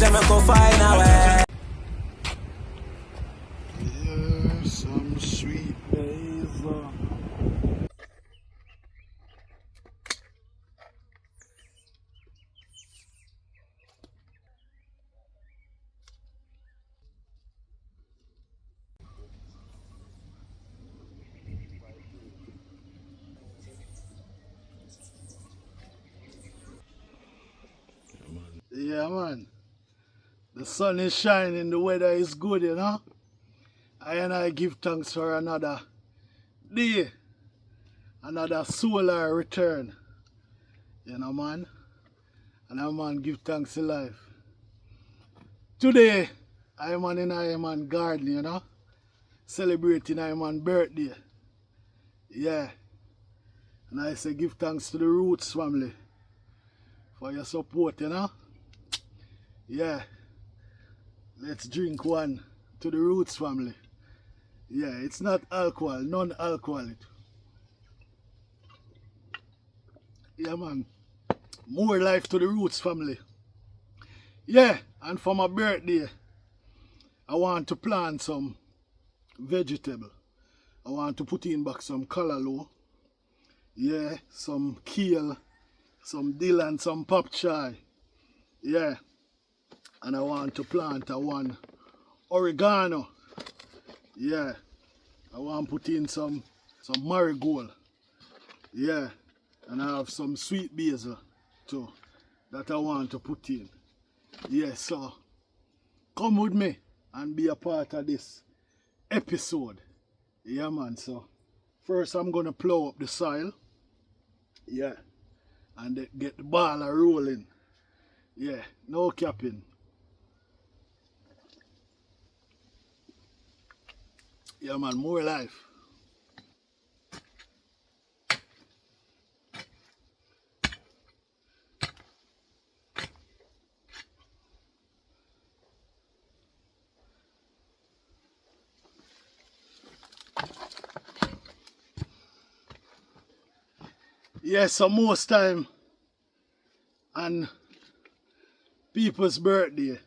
Jaja me go find a way. Yeah, some sweet basil. Yeah, man. The sun is shining, the weather is good, you know. I give thanks for another day, another solar return, you know, man. And I, man, give thanks to life. Today, I'm in a garden, you know, celebrating my birthday. Yeah. And I say give thanks to the Roots family for your support, you know. Yeah. Let's drink one to the Roots family. Yeah, it's not alcohol, non-alcoholic. Yeah, man. More life to the Roots family. Yeah, and for my birthday, I want to plant some vegetable. I want to put in back some callaloo. Yeah, some kale, some dill and some pop chai. Yeah. And I want to plant one oregano. Yeah. I want to put in some marigold. Yeah. And I have some sweet basil too that I want to put in. Yeah, so come with me and be a part of this episode. Yeah, man. So first I'm gonna plow up the soil. Yeah. And get the ball rolling. Yeah, no capping. Yeah, man, more life. Yeah, so most time on people's birthday,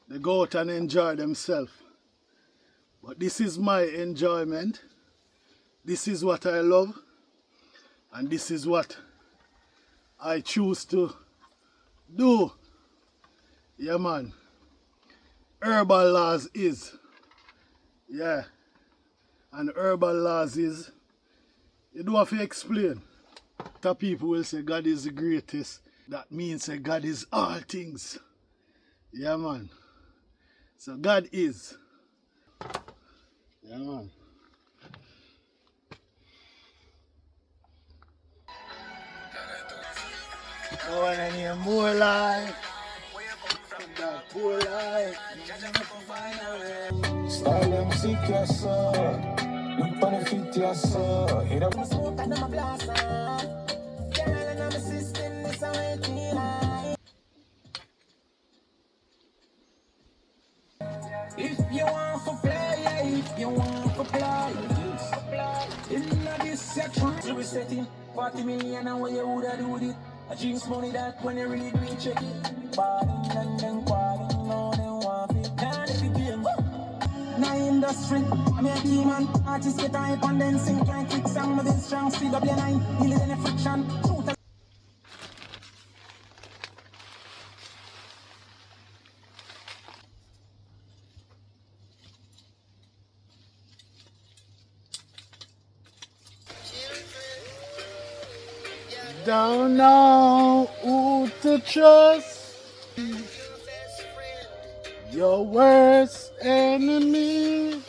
they go out and enjoy themselves. But this is my enjoyment. This is what I love. And this is what I choose to do. Yeah, man. Herbalawes is. Yeah. And Herbalawes is. You don't have to explain. The people will say God is the greatest. That means that God is all things. Yeah, man. So God is. Yeah, man. No one any more life. That poor life. Style them sick, yes, sir. Look for the fit, yes, sir. Hit up. If you want to play, yeah, if you want to play, in this section, so we setting 40 million and what you woulda do with it. I jinx money that when you really do it, check it. Balling and then calling, no, they want it. Can't let it game. Now industry, I'm a demon. Artists get hype and then sing like quick song. With this strong speed up your line, you live in a friction. Shoot. Don't know who to trust. Your worst enemy.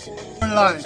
Life.